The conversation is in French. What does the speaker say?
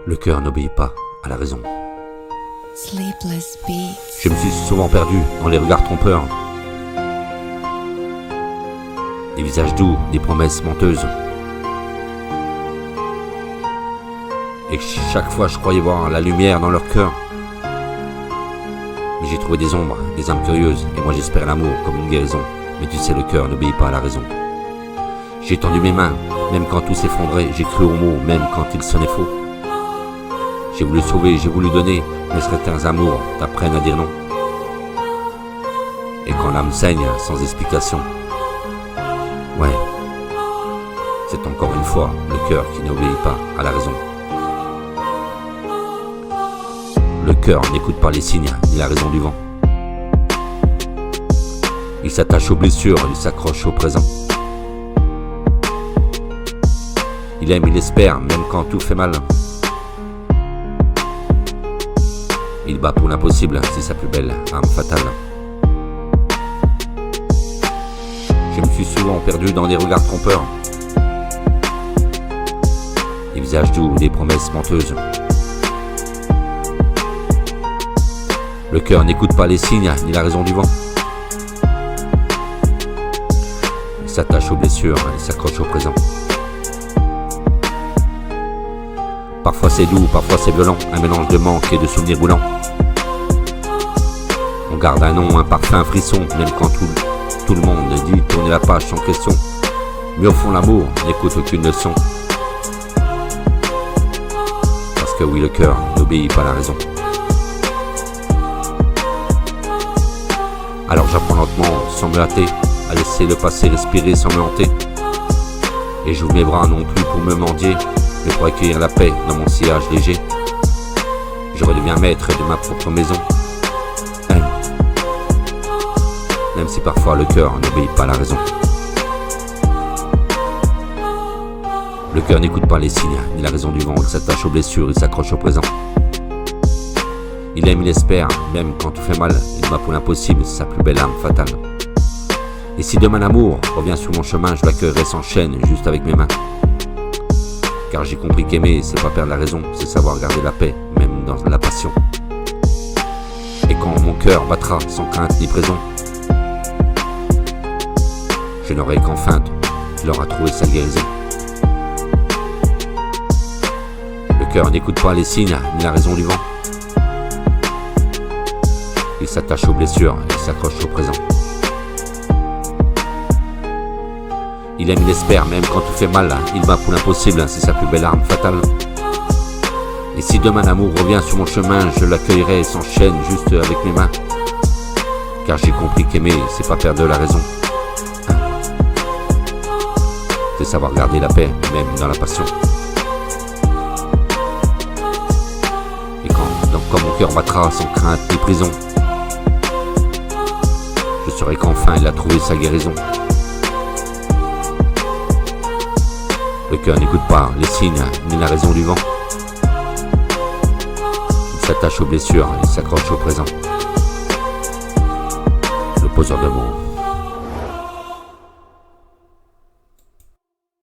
Le cœur n'obéit pas à la raison. Sleepless beats. Je me suis souvent perdu dans les regards trompeurs, des visages doux, des promesses menteuses. Et chaque fois je croyais voir la lumière dans leur cœur. Mais j'ai trouvé des ombres, des âmes curieuses, et moi j'espère l'amour comme une guérison. Mais tu sais, le cœur n'obéit pas à la raison. J'ai tendu mes mains, même quand tout s'effondrait, j'ai cru aux mots, même quand ils sonnaient faux. J'ai voulu sauver, j'ai voulu donner, mais certains amours t'apprennent à dire non. Et quand l'âme saigne sans explication, ouais, c'est encore une fois le cœur qui n'obéit pas à la raison. Le cœur n'écoute pas les signes ni la raison du vent. Il s'attache aux blessures, il s'accroche au présent. Il aime, il espère, même quand tout fait mal. Il bat pour l'impossible, c'est sa plus belle arme fatale. Je me suis souvent perdu dans des regards trompeurs, des visages doux, des promesses menteuses. Le cœur n'écoute pas les signes ni la raison du vent. Il s'attache aux blessures, il s'accroche au présent. Parfois c'est doux, parfois c'est violent, un mélange de manque et de souvenirs roulants. On garde un nom, un parfum, un frisson, même quand tout le monde dit tourner la page sans question. Mais au fond l'amour n'écoute aucune leçon. Parce que oui, le cœur n'obéit pas à la raison. Alors j'apprends lentement, sans me hâter, à laisser le passé respirer sans me hanter. Et j'ouvre mes bras non plus pour me mendier, mais pour accueillir la paix dans mon sillage léger. Je redeviens maître de ma propre maison. Même si parfois le cœur n'obéit pas à la raison. Le cœur n'écoute pas les signes, ni la raison du vent. Il s'attache aux blessures, il s'accroche au présent. Il aime, il espère, même quand tout fait mal. Il bat pour l'impossible, c'est sa plus belle arme fatale. Et si demain l'amour revient sur mon chemin, je l'accueillerai sans chaîne, juste avec mes mains. Car j'ai compris qu'aimer, c'est pas perdre la raison, c'est savoir garder la paix, même dans la passion. Et quand mon cœur battra sans crainte ni prison, je n'aurai qu'enfin il aura trouvé sa guérison. Le cœur n'écoute pas les signes ni la raison du vent. Il s'attache aux blessures, il s'accroche au présent. Il aime, il espère, même quand tout fait mal, il bat pour l'impossible, c'est sa plus belle arme fatale. Et si demain l'amour revient sur mon chemin, je l'accueillerai sans chaîne, juste avec mes mains. Car j'ai compris qu'aimer, c'est pas perdre la raison. C'est savoir garder la paix, même dans la passion. Et quand mon cœur battra sans crainte ni prison, je saurai qu'enfin il a trouvé sa guérison. Le cœur n'écoute pas les signes ni la raison du vent. Il s'attache aux blessures, il s'accroche au présent. Le poseur de mots.